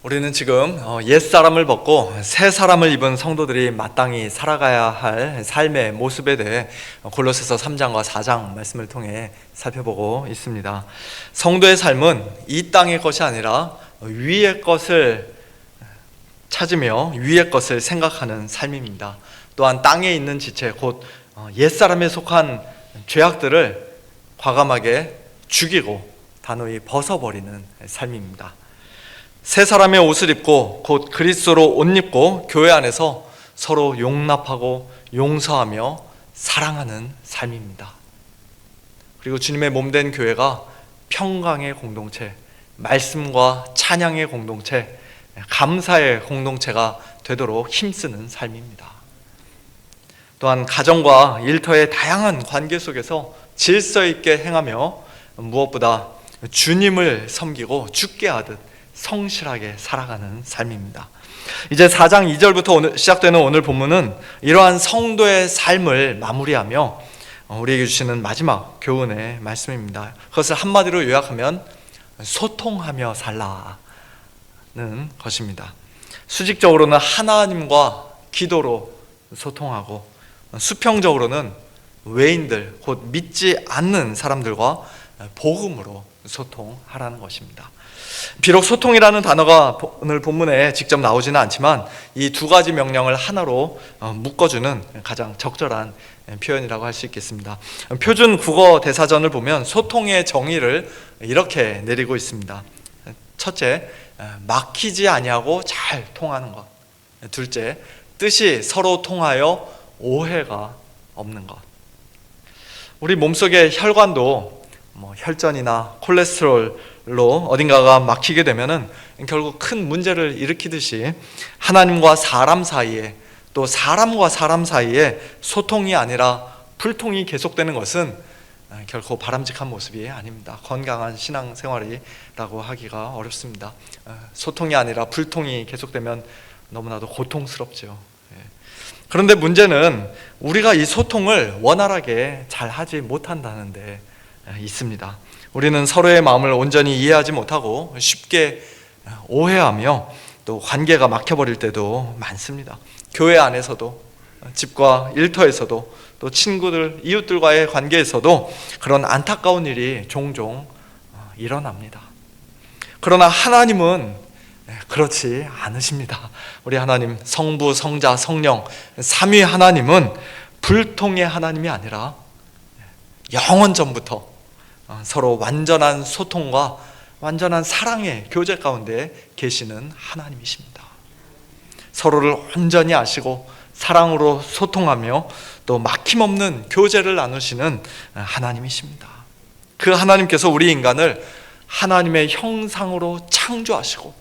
우리는 지금 옛사람을 벗고 새 사람을 입은 성도들이 마땅히 살아가야 할 삶의 모습에 대해 골로새서 3장과 4장 말씀을 통해 살펴보고 있습니다. 성도의 삶은 이 땅의 것이 아니라 위의 것을 찾으며 위의 것을 생각하는 삶입니다. 또한 땅에 있는 지체, 곧 옛사람에 속한 죄악들을 과감하게 죽이고 단호히 벗어버리는 삶입니다. 새 사람의 옷을 입고 곧 그리스도로 옷 입고 교회 안에서 서로 용납하고 용서하며 사랑하는 삶입니다. 그리고 주님의 몸된 교회가 평강의 공동체, 말씀과 찬양의 공동체, 감사의 공동체가 되도록 힘쓰는 삶입니다. 또한 가정과 일터의 다양한 관계 속에서 질서 있게 행하며 무엇보다 주님을 섬기고 죽게 하듯 성실하게 살아가는 삶입니다. 이제 4장 2절부터 오늘 시작되는 오늘 본문은 이러한 성도의 삶을 마무리하며 우리에게 주시는 마지막 교훈의 말씀입니다. 그것을 한마디로 요약하면 소통하며 살라는 것입니다. 수직적으로는 하나님과 기도로 소통하고, 수평적으로는 외인들, 곧 믿지 않는 사람들과 복음으로 소통하라는 것입니다. 비록 소통이라는 단어가 오늘 본문에 직접 나오지는 않지만 이 두 가지 명령을 하나로 묶어주는 가장 적절한 표현이라고 할 수 있겠습니다. 표준 국어 대사전을 보면 소통의 정의를 이렇게 내리고 있습니다. 첫째, 막히지 아니하고 잘 통하는 것. 둘째, 뜻이 서로 통하여 오해가 없는 것. 우리 몸속의 혈관도 혈전이나 콜레스테롤로 어딘가가 막히게 되면은 결국 큰 문제를 일으키듯이 하나님과 사람 사이에, 또 사람과 사람 사이에 소통이 아니라 불통이 계속되는 것은 결코 바람직한 모습이 아닙니다. 건강한 신앙생활이라고 하기가 어렵습니다. 소통이 아니라 불통이 계속되면 너무나도 고통스럽죠. 그런데 문제는 우리가 이 소통을 원활하게 잘 하지 못한다는 데 있습니다. 우리는 서로의 마음을 온전히 이해하지 못하고 쉽게 오해하며 또 관계가 막혀버릴 때도 많습니다. 교회 안에서도, 집과 일터에서도, 또 친구들, 이웃들과의 관계에서도 그런 안타까운 일이 종종 일어납니다. 그러나 하나님은 그렇지 않으십니다. 우리 하나님, 성부, 성자, 성령 삼위 하나님은 불통의 하나님이 아니라 영원 전부터 서로 완전한 소통과 완전한 사랑의 교제 가운데 계시는 하나님이십니다. 서로를 온전히 아시고 사랑으로 소통하며 또 막힘없는 교제를 나누시는 하나님이십니다. 그 하나님께서 우리 인간을 하나님의 형상으로 창조하시고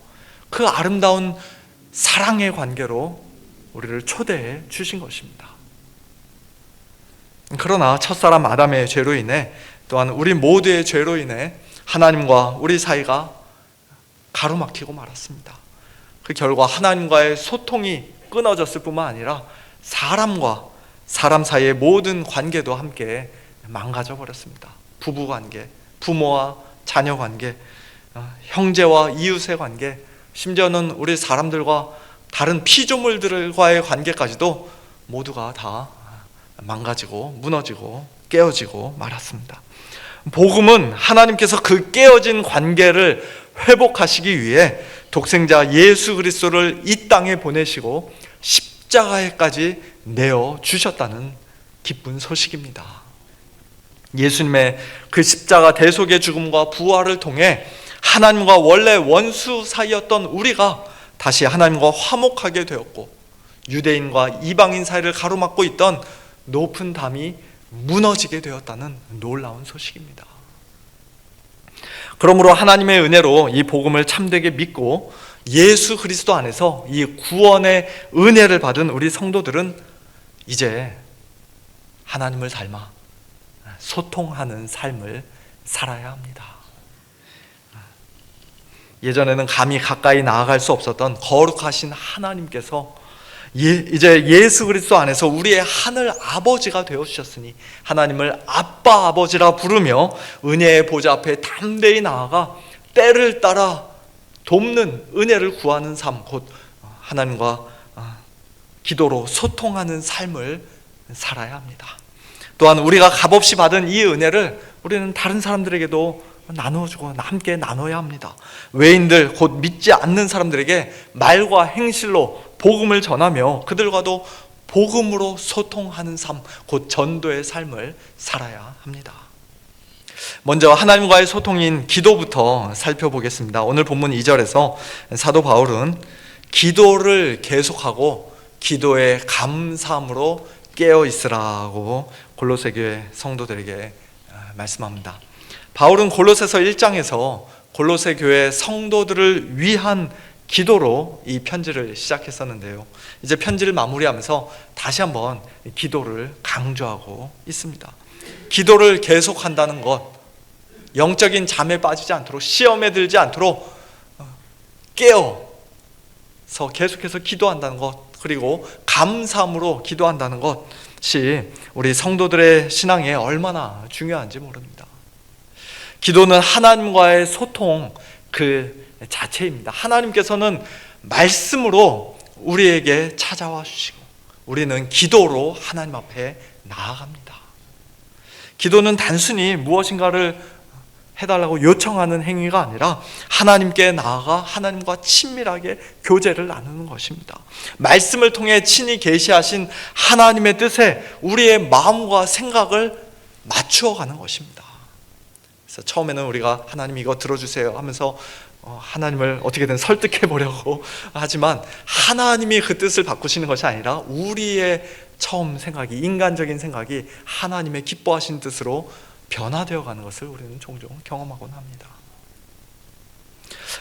그 아름다운 사랑의 관계로 우리를 초대해 주신 것입니다. 그러나 첫사람 아담의 죄로 인해, 또한 우리 모두의 죄로 인해 하나님과 우리 사이가 가로막히고 말았습니다. 그 결과 하나님과의 소통이 끊어졌을 뿐만 아니라 사람과 사람 사이의 모든 관계도 함께 망가져 버렸습니다. 부부 관계, 부모와 자녀 관계, 형제와 이웃의 관계, 심지어는 우리 사람들과 다른 피조물들과의 관계까지도 모두가 다 망가지고 무너지고 깨어지고 말았습니다. 복음은 하나님께서 그 깨어진 관계를 회복하시기 위해 독생자 예수 그리스도를 이 땅에 보내시고 십자가에까지 내어 주셨다는 기쁜 소식입니다. 예수님의 그 십자가 대속의 죽음과 부활을 통해 하나님과 원래 원수 사이였던 우리가 다시 하나님과 화목하게 되었고, 유대인과 이방인 사이를 가로막고 있던 높은 담이 무너지게 되었다는 놀라운 소식입니다. 그러므로 하나님의 은혜로 이 복음을 참되게 믿고 예수 그리스도 안에서 이 구원의 은혜를 받은 우리 성도들은 이제 하나님을 닮아 소통하는 삶을 살아야 합니다. 예전에는 감히 가까이 나아갈 수 없었던 거룩하신 하나님께서 이제 예수 그리스도 안에서 우리의 하늘 아버지가 되어주셨으니 하나님을 아빠 아버지라 부르며 은혜의 보좌 앞에 담대히 나아가 때를 따라 돕는 은혜를 구하는 삶, 곧 하나님과 기도로 소통하는 삶을 살아야 합니다. 또한 우리가 값없이 받은 이 은혜를 우리는 다른 사람들에게도 나누어주고 함께 나눠야 합니다. 외인들, 곧 믿지 않는 사람들에게 말과 행실로 복음을 전하며 그들과도 복음으로 소통하는 삶, 곧 전도의 삶을 살아야 합니다. 먼저 하나님과의 소통인 기도부터 살펴보겠습니다. 오늘 본문 2절에서 사도 바울은 기도를 계속하고 기도의 감사함으로 깨어 있으라고 골로새 교회 성도들에게 말씀합니다. 바울은 골로새서 1장에서 골로새 교회 성도들을 위한 기도로 이 편지를 시작했었는데요. 이제 편지를 마무리하면서 다시 한번 기도를 강조하고 있습니다. 기도를 계속한다는 것, 영적인 잠에 빠지지 않도록, 시험에 들지 않도록 깨어서 계속해서 기도한다는 것, 그리고 감사함으로 기도한다는 것이 우리 성도들의 신앙에 얼마나 중요한지 모릅니다. 기도는 하나님과의 소통 그 자체입니다. 하나님께서는 말씀으로 우리에게 찾아와 주시고 우리는 기도로 하나님 앞에 나아갑니다. 기도는 단순히 무엇인가를 해달라고 요청하는 행위가 아니라 하나님께 나아가 하나님과 친밀하게 교제를 나누는 것입니다. 말씀을 통해 친히 계시하신 하나님의 뜻에 우리의 마음과 생각을 맞추어 가는 것입니다. 그래서 처음에는 우리가 하나님 이거 들어주세요 하면서 하나님을 어떻게든 설득해 보려고 하지만 하나님이 그 뜻을 바꾸시는 것이 아니라 우리의 처음 생각이, 인간적인 생각이 하나님의 기뻐하신 뜻으로 변화되어 가는 것을 우리는 종종 경험하곤 합니다.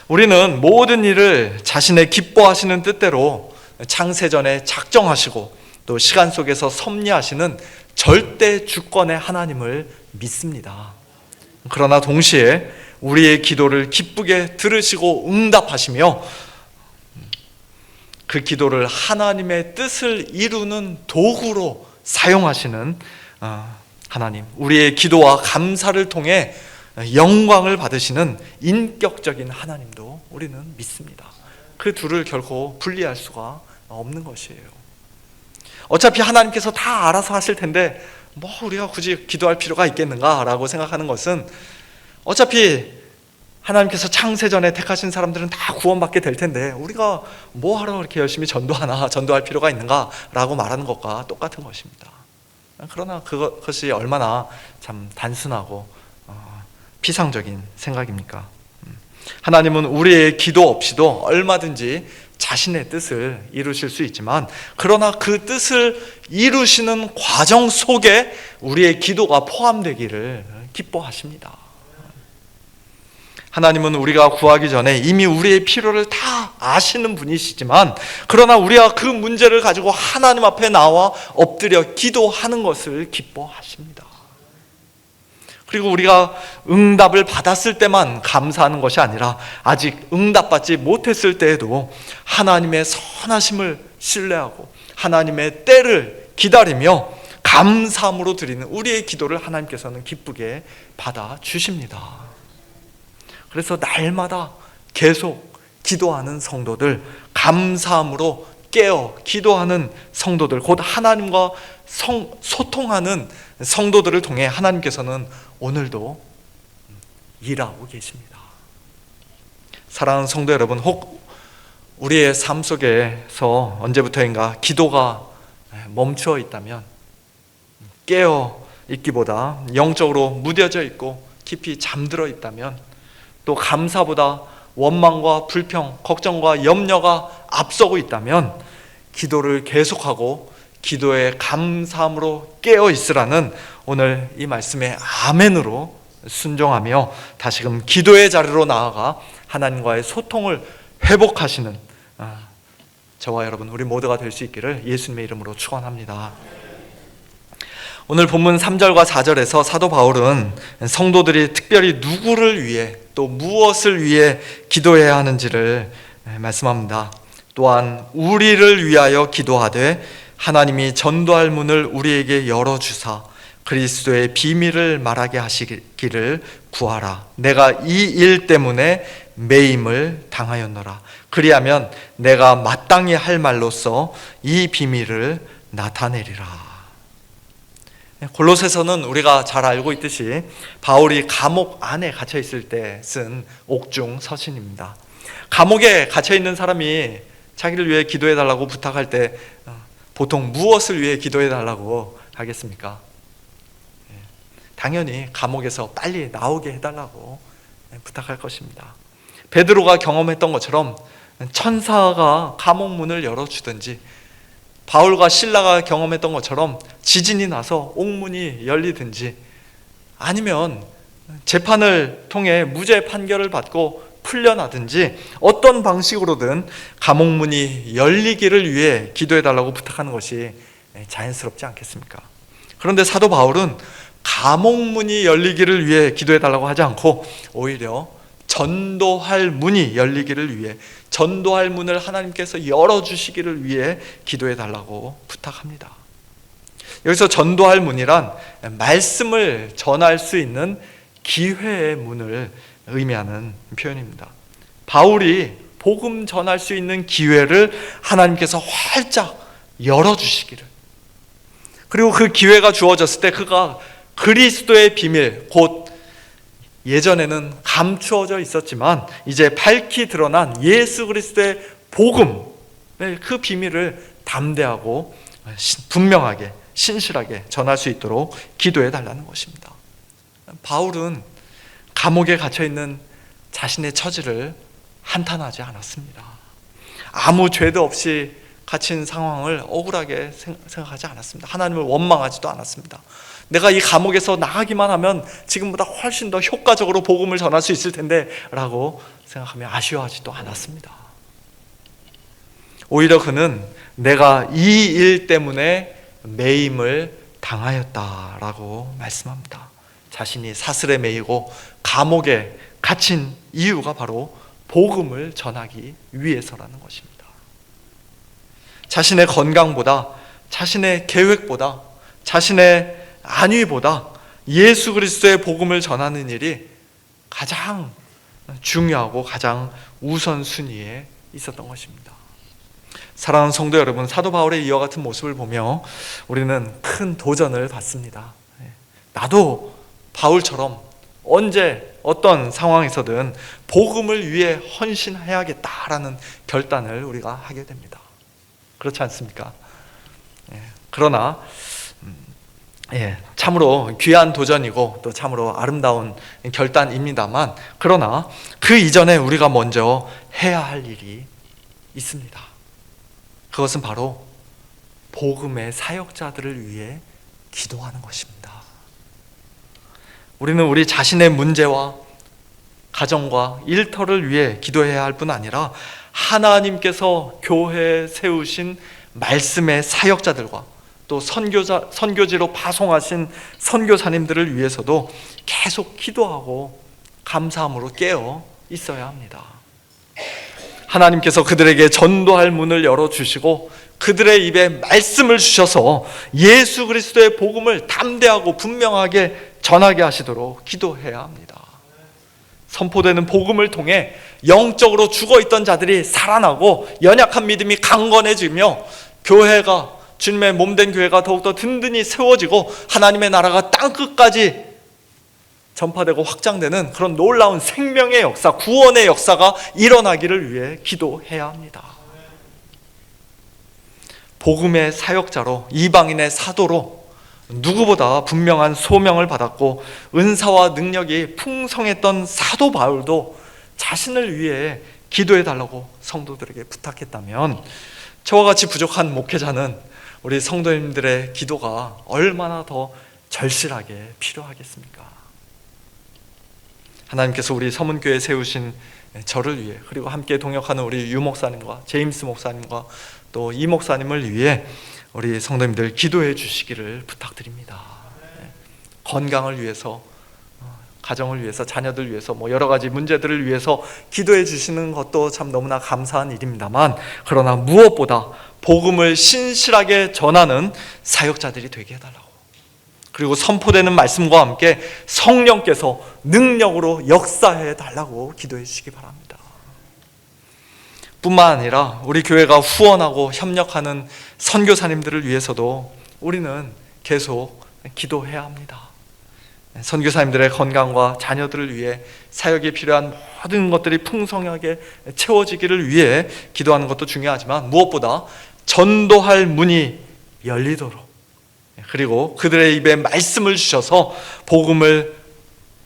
우리는 모든 일을 자신의 기뻐하시는 뜻대로 창세전에 작정하시고 또 시간 속에서 섭리하시는 절대 주권의 하나님을 믿습니다. 그러나 동시에 우리의 기도를 기쁘게 들으시고 응답하시며 그 기도를 하나님의 뜻을 이루는 도구로 사용하시는 하나님, 우리의 기도와 감사를 통해 영광을 받으시는 인격적인 하나님도 우리는 믿습니다. 그 둘을 결코 분리할 수가 없는 것이에요. 어차피 하나님께서 다 알아서 하실 텐데 뭐 우리가 굳이 기도할 필요가 있겠는가라고 생각하는 것은 어차피 하나님께서 창세전에 택하신 사람들은 다 구원받게 될 텐데 우리가 뭐하러 이렇게 열심히 전도할 필요가 있는가라고 말하는 것과 똑같은 것입니다. 그러나 그것이 얼마나 참 단순하고 피상적인 생각입니까? 하나님은 우리의 기도 없이도 얼마든지 자신의 뜻을 이루실 수 있지만 그러나 그 뜻을 이루시는 과정 속에 우리의 기도가 포함되기를 기뻐하십니다. 하나님은 우리가 구하기 전에 이미 우리의 필요를 다 아시는 분이시지만 그러나 우리가 그 문제를 가지고 하나님 앞에 나와 엎드려 기도하는 것을 기뻐하십니다. 그리고 우리가 응답을 받았을 때만 감사하는 것이 아니라 아직 응답받지 못했을 때에도 하나님의 선하심을 신뢰하고 하나님의 때를 기다리며 감사함으로 드리는 우리의 기도를 하나님께서는 기쁘게 받아주십니다. 그래서 날마다 계속 기도하는 성도들, 감사함으로 깨어 기도하는 성도들, 곧 하나님과 소통하는 성도들을 통해 하나님께서는 오늘도 일하고 계십니다. 사랑하는 성도 여러분, 혹 우리의 삶 속에서 언제부터인가 기도가 멈추어 있다면 깨어 있기보다 영적으로 무뎌져 있고 깊이 잠들어 있다면 또 감사보다 원망과 불평, 걱정과 염려가 앞서고 있다면 기도를 계속하고 기도의 감사함으로 깨어 있으라는 오늘 이 말씀에 아멘으로 순종하며 다시금 기도의 자리로 나아가 하나님과의 소통을 회복하시는 저와 여러분 우리 모두가 될 수 있기를 예수님의 이름으로 축원합니다. 오늘 본문 3절과 4절에서 사도 바울은 성도들이 특별히 누구를 위해 또 무엇을 위해 기도해야 하는지를 말씀합니다. 또한 우리를 위하여 기도하되 하나님이 전도할 문을 우리에게 열어주사 그리스도의 비밀을 말하게 하시기를 구하라. 내가 이 일 때문에 매임을 당하였노라. 그리하면 내가 마땅히 할 말로써 이 비밀을 나타내리라. 골로새서는 우리가 잘 알고 있듯이 바울이 감옥 안에 갇혀 있을 때 쓴 옥중 서신입니다. 감옥에 갇혀 있는 사람이 자기를 위해 기도해 달라고 부탁할 때 보통 무엇을 위해 기도해 달라고 하겠습니까? 당연히 감옥에서 빨리 나오게 해달라고 부탁할 것입니다. 베드로가 경험했던 것처럼 천사가 감옥 문을 열어주든지, 바울과 실라가 경험했던 것처럼 지진이 나서 옥문이 열리든지, 아니면 재판을 통해 무죄 판결을 받고 풀려나든지 어떤 방식으로든 감옥문이 열리기를 위해 기도해달라고 부탁하는 것이 자연스럽지 않겠습니까? 그런데 사도 바울은 감옥문이 열리기를 위해 기도해달라고 하지 않고 오히려 전도할 문이 열리기를 위해, 전도할 문을 하나님께서 열어주시기를 위해 기도해달라고 부탁합니다. 여기서 전도할 문이란 말씀을 전할 수 있는 기회의 문을 의미하는 표현입니다. 바울이 복음 전할 수 있는 기회를 하나님께서 활짝 열어주시기를, 그리고 그 기회가 주어졌을 때 그가 그리스도의 비밀, 곧 예전에는 감추어져 있었지만 이제 밝히 드러난 예수 그리스도의 복음, 그 비밀을 담대하고 분명하게 신실하게 전할 수 있도록 기도해 달라는 것입니다. 바울은 감옥에 갇혀있는 자신의 처지를 한탄하지 않았습니다. 아무 죄도 없이 갇힌 상황을 억울하게 생각하지 않았습니다. 하나님을 원망하지도 않았습니다. 내가 이 감옥에서 나가기만 하면 지금보다 훨씬 더 효과적으로 복음을 전할 수 있을 텐데 라고 생각하며 아쉬워하지도 않았습니다. 오히려 그는 내가 이 일 때문에 매임을 당하였다라고 말씀합니다. 자신이 사슬에 매이고 감옥에 갇힌 이유가 바로 복음을 전하기 위해서라는 것입니다. 자신의 건강보다, 자신의 계획보다, 자신의 안위보다 예수 그리스도의 복음을 전하는 일이 가장 중요하고 가장 우선순위에 있었던 것입니다. 사랑하는 성도 여러분, 사도 바울의 이와 같은 모습을 보며 우리는 큰 도전을 받습니다. 나도 바울처럼 언제 어떤 상황에서든 복음을 위해 헌신해야겠다라는 결단을 우리가 하게 됩니다. 그렇지 않습니까? 그러나 참으로 귀한 도전이고 또 참으로 아름다운 결단입니다만, 그러나 그 이전에 우리가 먼저 해야 할 일이 있습니다. 그것은 바로 복음의 사역자들을 위해 기도하는 것입니다. 우리는 우리 자신의 문제와 가정과 일터를 위해 기도해야 할 뿐 아니라 하나님께서 교회에 세우신 말씀의 사역자들과 또 선교지로 파송하신 선교사님들을 위해서도 계속 기도하고 감사함으로 깨어 있어야 합니다. 하나님께서 그들에게 전도할 문을 열어주시고 그들의 입에 말씀을 주셔서 예수 그리스도의 복음을 담대하고 분명하게 전하게 하시도록 기도해야 합니다. 선포되는 복음을 통해 영적으로 죽어있던 자들이 살아나고 연약한 믿음이 강건해지며 교회가, 주님의 몸된 교회가 더욱더 든든히 세워지고 하나님의 나라가 땅끝까지 전파되고 확장되는 그런 놀라운 생명의 역사, 구원의 역사가 일어나기를 위해 기도해야 합니다. 복음의 사역자로, 이방인의 사도로 누구보다 분명한 소명을 받았고 은사와 능력이 풍성했던 사도 바울도 자신을 위해 기도해 달라고 성도들에게 부탁했다면, 저와 같이 부족한 목회자는 우리 성도님들의 기도가 얼마나 더 절실하게 필요하겠습니까? 하나님께서 우리 서문교회에 세우신 저를 위해, 그리고 함께 동역하는 우리 유 목사님과 제임스 목사님과 또 이 목사님을 위해 우리 성도님들 기도해 주시기를 부탁드립니다. 건강을 위해서, 가정을 위해서, 자녀들 위해서, 여러 가지 문제들을 위해서 기도해 주시는 것도 참 너무나 감사한 일입니다만, 그러나 무엇보다 복음을 신실하게 전하는 사역자들이 되게 해달라고, 그리고 선포되는 말씀과 함께 성령께서 능력으로 역사해 달라고 기도해 주시기 바랍니다. 뿐만 아니라 우리 교회가 후원하고 협력하는 선교사님들을 위해서도 우리는 계속 기도해야 합니다. 선교사님들의 건강과 자녀들을 위해 사역에 필요한 모든 것들이 풍성하게 채워지기를 위해 기도하는 것도 중요하지만 무엇보다 전도할 문이 열리도록, 그리고 그들의 입에 말씀을 주셔서 복음을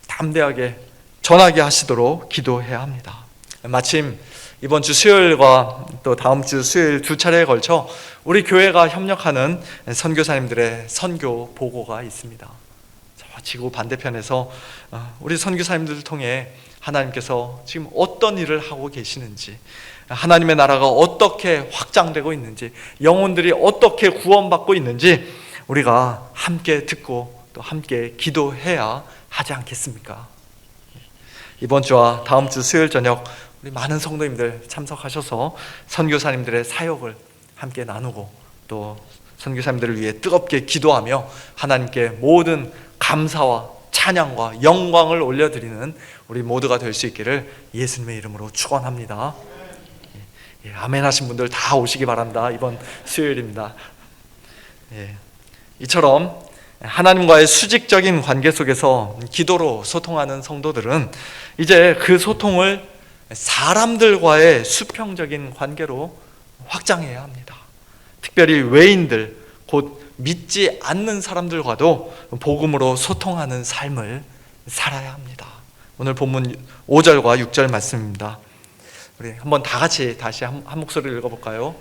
담대하게 전하게 하시도록 기도해야 합니다. 마침 이번 주 수요일과 또 다음 주 수요일 두 차례에 걸쳐 우리 교회가 협력하는 선교사님들의 선교 보고가 있습니다. 지구 반대편에서 우리 선교사님들을 통해 하나님께서 지금 어떤 일을 하고 계시는지, 하나님의 나라가 어떻게 확장되고 있는지, 영혼들이 어떻게 구원받고 있는지 우리가 함께 듣고 또 함께 기도해야 하지 않겠습니까? 이번 주와 다음 주 수요일 저녁 우리 많은 성도님들 참석하셔서 선교사님들의 사역을 함께 나누고 또 선교사님들을 위해 뜨겁게 기도하며 하나님께 모든 감사와 찬양과 영광을 올려드리는 우리 모두가 될 수 있기를 예수님의 이름으로 축원합니다. 아멘 하신 분들 다 오시기 바랍니다. 이번 수요일입니다. 이처럼 하나님과의 수직적인 관계 속에서 기도로 소통하는 성도들은 이제 그 소통을 사람들과의 수평적인 관계로 확장해야 합니다. 특별히 외인들, 곧 믿지 않는 사람들과도 복음으로 소통하는 삶을 살아야 합니다. 오늘 본문 5절과 6절 말씀입니다. 우리 한번 다 같이 다시 한 목소리를 읽어볼까요?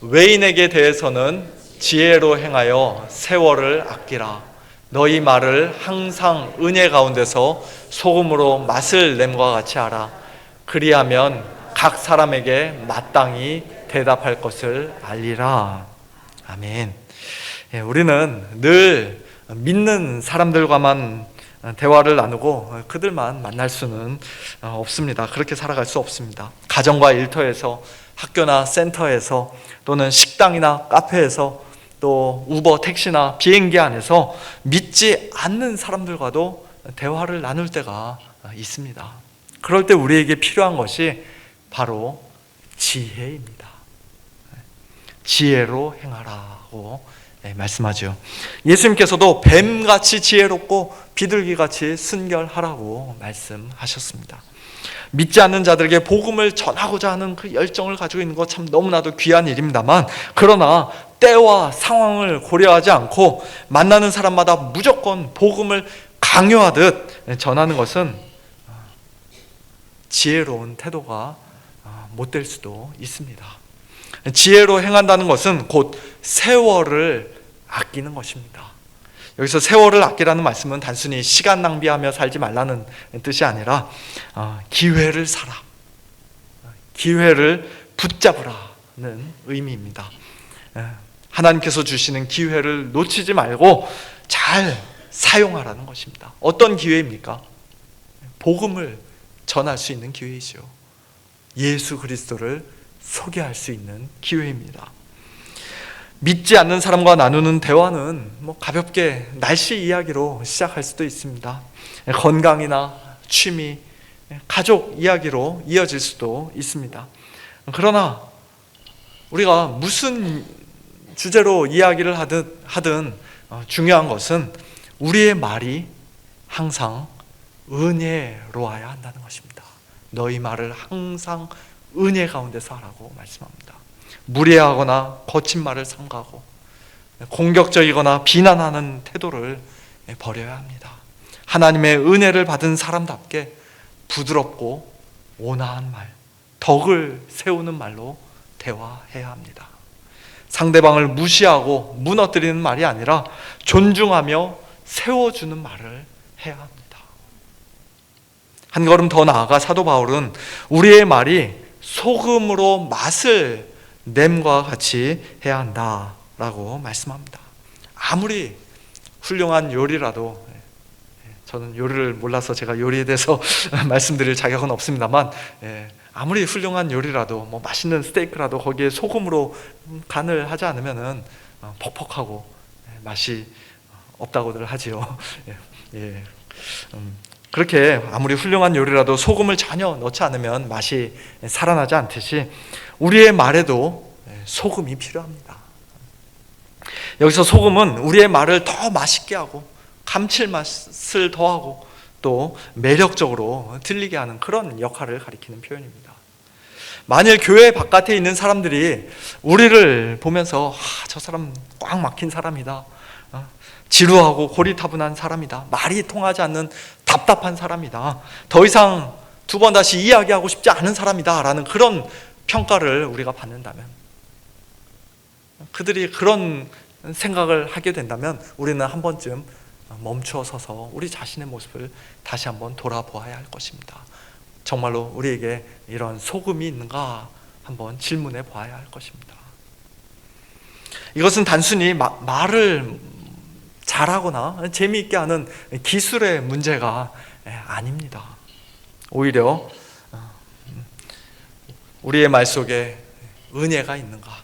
외인에게 대해서는 지혜로 행하여 세월을 아끼라. 너희 말을 항상 은혜 가운데서 소금으로 맛을 냄과 같이 하라. 그리하면 각 사람에게 마땅히 대답할 것을 알리라. 아멘. 우리는 늘 믿는 사람들과만 대화를 나누고 그들만 만날 수는 없습니다. 그렇게 살아갈 수 없습니다. 가정과 일터에서, 학교나 센터에서, 또는 식당이나 카페에서, 또 우버, 택시나 비행기 안에서 믿지 않는 사람들과도 대화를 나눌 때가 있습니다. 그럴 때 우리에게 필요한 것이 바로 지혜입니다. 지혜로 행하라고 말씀하죠. 예수님께서도 뱀같이 지혜롭고 비둘기같이 순결하라고 말씀하셨습니다. 믿지 않는 자들에게 복음을 전하고자 하는 그 열정을 가지고 있는 것 참 너무나도 귀한 일입니다만, 그러나 때와 상황을 고려하지 않고 만나는 사람마다 무조건 복음을 강요하듯 전하는 것은 지혜로운 태도가 못 될 수도 있습니다. 지혜로 행한다는 것은 곧 세월을 아끼는 것입니다. 여기서 세월을 아끼라는 말씀은 단순히 시간 낭비하며 살지 말라는 뜻이 아니라 기회를 사라, 기회를 붙잡으라는 의미입니다. 하나님께서 주시는 기회를 놓치지 말고 잘 사용하라는 것입니다. 어떤 기회입니까? 복음을 전할 수 있는 기회이죠. 예수 그리스도를 소개할 수 있는 기회입니다. 믿지 않는 사람과 나누는 대화는 가볍게 날씨 이야기로 시작할 수도 있습니다. 건강이나 취미, 가족 이야기로 이어질 수도 있습니다. 그러나 우리가 무슨 주제로 이야기를 하든 중요한 것은 우리의 말이 항상 은혜로워야 한다는 것입니다. 너희 말을 항상 은혜 가운데서 하라고 말씀합니다. 무례하거나 거친 말을 삼가고 공격적이거나 비난하는 태도를 버려야 합니다. 하나님의 은혜를 받은 사람답게 부드럽고 온화한 말, 덕을 세우는 말로 대화해야 합니다. 상대방을 무시하고 무너뜨리는 말이 아니라 존중하며 세워주는 말을 해야 합니다. 한 걸음 더 나아가 사도 바울은 우리의 말이 소금으로 맛을 냄과 같이 해야 한다라고 말씀합니다. 아무리 훌륭한 요리라도, 저는 요리를 몰라서 제가 요리에 대해서 말씀드릴 자격은 없습니다만, 아무리 훌륭한 요리라도 맛있는 스테이크라도 거기에 소금으로 간을 하지 않으면은 퍽퍽하고 맛이 없다고들 하지요. 그렇게 아무리 훌륭한 요리라도 소금을 전혀 넣지 않으면 맛이 살아나지 않듯이 우리의 말에도 소금이 필요합니다. 여기서 소금은 우리의 말을 더 맛있게 하고 감칠맛을 더하고 또 매력적으로 들리게 하는 그런 역할을 가리키는 표현입니다. 만일 교회 바깥에 있는 사람들이 우리를 보면서 저 사람 꽉 막힌 사람이다, 지루하고 고리타분한 사람이다, 말이 통하지 않는 답답한 사람이다, 더 이상 두 번 다시 이야기하고 싶지 않은 사람이다 라는 그런 평가를 우리가 받는다면, 그들이 그런 생각을 하게 된다면 우리는 한 번쯤 멈추어 서서 우리 자신의 모습을 다시 한번 돌아보아야 할 것입니다. 정말로 우리에게 이런 소금이 있는가 한번 질문해 봐야 할 것입니다. 이것은 단순히 말을 잘하거나 재미있게 하는 기술의 문제가 아닙니다. 오히려 우리의 말 속에 은혜가 있는가,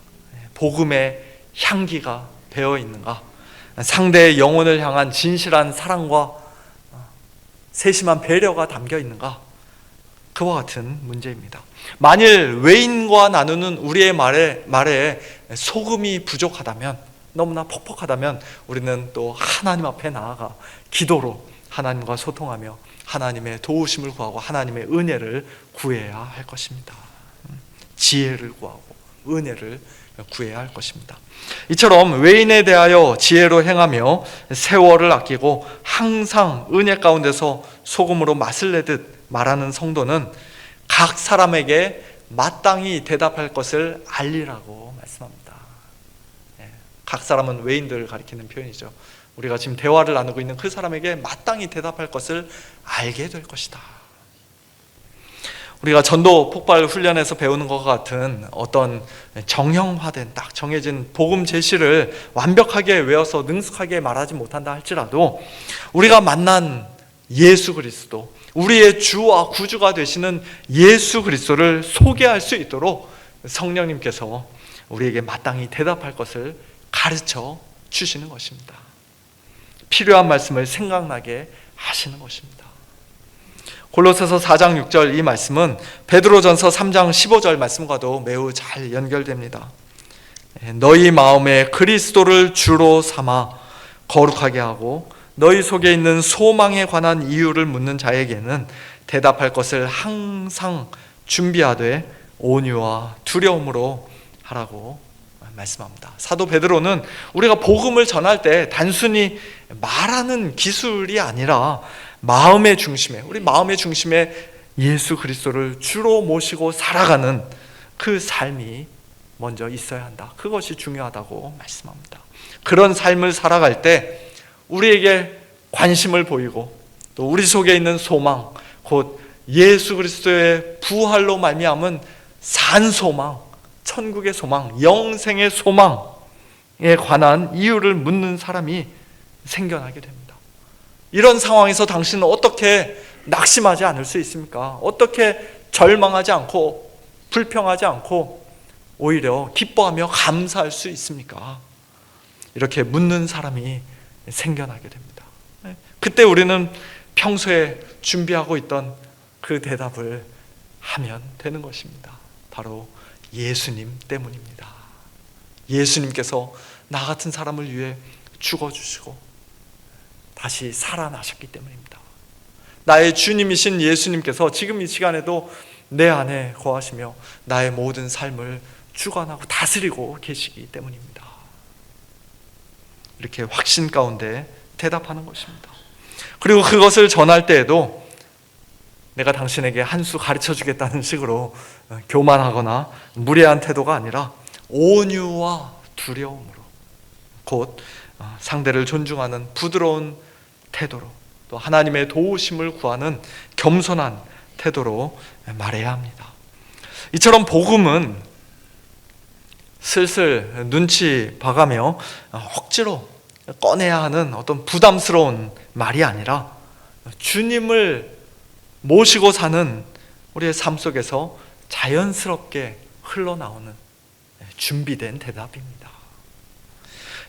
복음의 향기가 배어 있는가, 상대의 영혼을 향한 진실한 사랑과 세심한 배려가 담겨 있는가, 그와 같은 문제입니다. 만일 외인과 나누는 우리의 말에 소금이 부족하다면, 너무나 퍽퍽하다면 우리는 또 하나님 앞에 나아가 기도로 하나님과 소통하며 하나님의 도우심을 구하고 하나님의 은혜를 구해야 할 것입니다. 지혜를 구하고 은혜를 구해야 할 것입니다. 이처럼 외인에 대하여 지혜로 행하며 세월을 아끼고 항상 은혜 가운데서 소금으로 맛을 내듯 말하는 성도는 각 사람에게 마땅히 대답할 것을 알리라고 말씀합니다. 각 사람은 외인들을 가리키는 표현이죠. 우리가 지금 대화를 나누고 있는 그 사람에게 마땅히 대답할 것을 알게 될 것이다. 우리가 전도 폭발 훈련에서 배우는 것과 같은 어떤 정형화된 딱 정해진 복음 제시를 완벽하게 외워서 능숙하게 말하지 못한다 할지라도 우리가 만난 예수 그리스도, 우리의 주와 구주가 되시는 예수 그리스도를 소개할 수 있도록 성령님께서 우리에게 마땅히 대답할 것을 가르쳐 주시는 것입니다. 필요한 말씀을 생각나게 하시는 것입니다. 골로새서 4장 6절 이 말씀은 베드로전서 3장 15절 말씀과도 매우 잘 연결됩니다. 너희 마음에 그리스도를 주로 삼아 거룩하게 하고 너희 속에 있는 소망에 관한 이유를 묻는 자에게는 대답할 것을 항상 준비하되 온유와 두려움으로 하라고 말씀합니다. 사도 베드로는 우리가 복음을 전할 때 단순히 말하는 기술이 아니라 마음의 중심에, 우리 마음의 중심에 예수 그리스도를 주로 모시고 살아가는 그 삶이 먼저 있어야 한다. 그것이 중요하다고 말씀합니다. 그런 삶을 살아갈 때 우리에게 관심을 보이고 또 우리 속에 있는 소망, 곧 예수 그리스도의 부활로 말미암은 산소망, 천국의 소망, 영생의 소망에 관한 이유를 묻는 사람이 생겨나게 됩니다. 이런 상황에서 당신은 어떻게 낙심하지 않을 수 있습니까? 어떻게 절망하지 않고 불평하지 않고 오히려 기뻐하며 감사할 수 있습니까? 이렇게 묻는 사람이 생겨나게 됩니다. 그때 우리는 평소에 준비하고 있던 그 대답을 하면 되는 것입니다. 바로 예수님 때문입니다. 예수님께서 나 같은 사람을 위해 죽어주시고 다시 살아나셨기 때문입니다. 나의 주님이신 예수님께서 지금 이 시간에도 내 안에 거하시며 나의 모든 삶을 주관하고 다스리고 계시기 때문입니다. 이렇게 확신 가운데 대답하는 것입니다. 그리고 그것을 전할 때에도 내가 당신에게 한 수 가르쳐 주겠다는 식으로 교만하거나 무례한 태도가 아니라 온유와 두려움으로, 곧 상대를 존중하는 부드러운 태도로, 또 하나님의 도우심을 구하는 겸손한 태도로 말해야 합니다. 이처럼 복음은 슬슬 눈치 봐가며 억지로 꺼내야 하는 어떤 부담스러운 말이 아니라 주님을 모시고 사는 우리의 삶 속에서 자연스럽게 흘러나오는 준비된 대답입니다.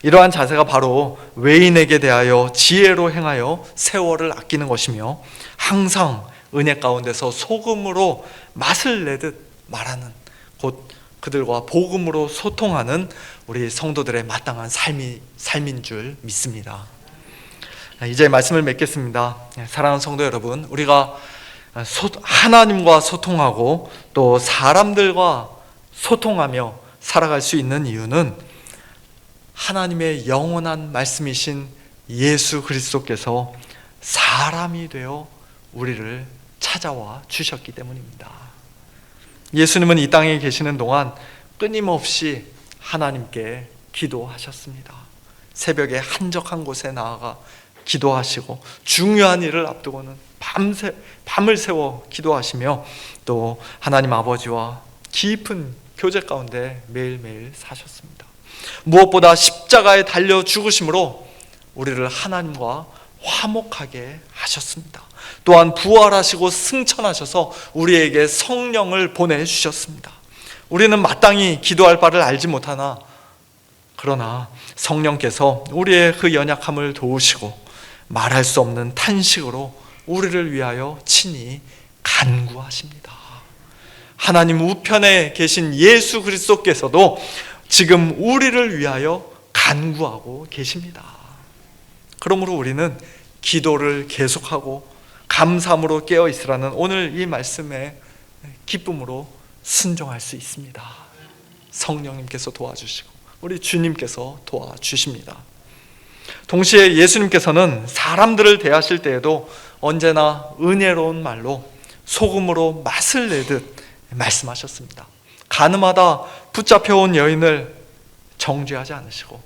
이러한 자세가 바로 외인에게 대하여 지혜로 행하여 세월을 아끼는 것이며, 항상 은혜 가운데서 소금으로 맛을 내듯 말하는, 곧 그들과 복음으로 소통하는 우리 성도들의 마땅한 삶인 줄 믿습니다. 이제 말씀을 맺겠습니다. 사랑하는 성도 여러분, 우리가 하나님과 소통하고 또 사람들과 소통하며 살아갈 수 있는 이유는 하나님의 영원한 말씀이신 예수 그리스도께서 사람이 되어 우리를 찾아와 주셨기 때문입니다. 예수님은 이 땅에 계시는 동안 끊임없이 하나님께 기도하셨습니다. 새벽에 한적한 곳에 나아가 기도하시고, 중요한 일을 앞두고는 밤을 새워 기도하시며, 또 하나님 아버지와 깊은 교제 가운데 매일매일 사셨습니다. 무엇보다 십자가에 달려 죽으심으로 우리를 하나님과 화목하게 하셨습니다. 또한 부활하시고 승천하셔서 우리에게 성령을 보내주셨습니다. 우리는 마땅히 기도할 바를 알지 못하나, 그러나 성령께서 우리의 그 연약함을 도우시고 말할 수 없는 탄식으로 우리를 위하여 친히 간구하십니다. 하나님 우편에 계신 예수 그리스도께서도 지금 우리를 위하여 간구하고 계십니다. 그러므로 우리는 기도를 계속하고 감사함으로 깨어 있으라는 오늘 이 말씀에 기쁨으로 순종할 수 있습니다. 성령님께서 도와주시고 우리 주님께서 도와주십니다. 동시에 예수님께서는 사람들을 대하실 때에도 언제나 은혜로운 말로 소금으로 맛을 내듯 말씀하셨습니다. 가늠하다 붙잡혀온 여인을 정죄하지 않으시고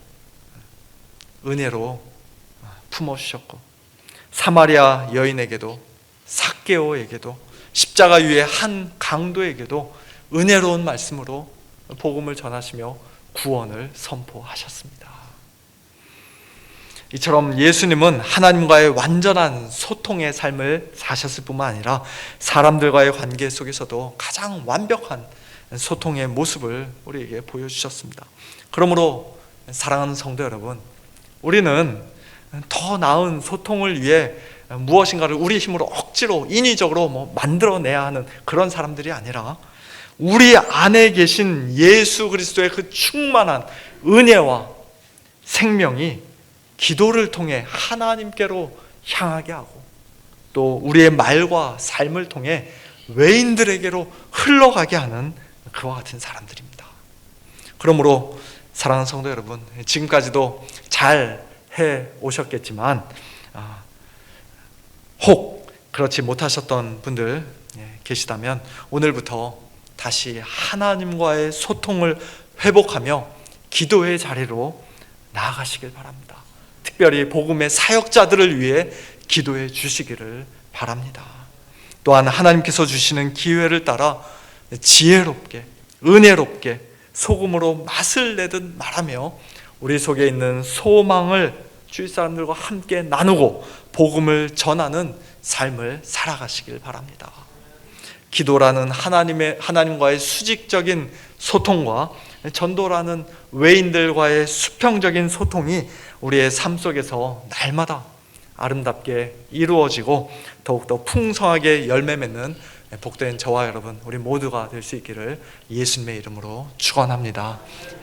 은혜로 품어주셨고, 사마리아 여인에게도, 삭개오에게도, 십자가 위의 한 강도에게도 은혜로운 말씀으로 복음을 전하시며 구원을 선포하셨습니다. 이처럼 예수님은 하나님과의 완전한 소통의 삶을 사셨을 뿐만 아니라 사람들과의 관계 속에서도 가장 완벽한 소통의 모습을 우리에게 보여주셨습니다. 그러므로 사랑하는 성도 여러분, 우리는 더 나은 소통을 위해 무엇인가를 우리 힘으로 억지로 인위적으로 만들어내야 하는 그런 사람들이 아니라 우리 안에 계신 예수 그리스도의 그 충만한 은혜와 생명이 기도를 통해 하나님께로 향하게 하고, 또 우리의 말과 삶을 통해 외인들에게로 흘러가게 하는 그와 같은 사람들입니다. 그러므로 사랑하는 성도 여러분, 지금까지도 잘 해 오셨겠지만 혹 그렇지 못하셨던 분들 계시다면 오늘부터 다시 하나님과의 소통을 회복하며 기도의 자리로 나아가시길 바랍니다. 특별히 복음의 사역자들을 위해 기도해 주시기를 바랍니다. 또한 하나님께서 주시는 기회를 따라 지혜롭게, 은혜롭게 소금으로 맛을 내듯 말하며 우리 속에 있는 소망을 주위 사람들과 함께 나누고 복음을 전하는 삶을 살아가시길 바랍니다. 기도라는 하나님과의 수직적인 소통과 전도라는 외인들과의 수평적인 소통이 우리의 삶 속에서 날마다 아름답게 이루어지고 더욱더 풍성하게 열매 맺는 복된 저와 여러분, 우리 모두가 될 수 있기를 예수님의 이름으로 축원합니다.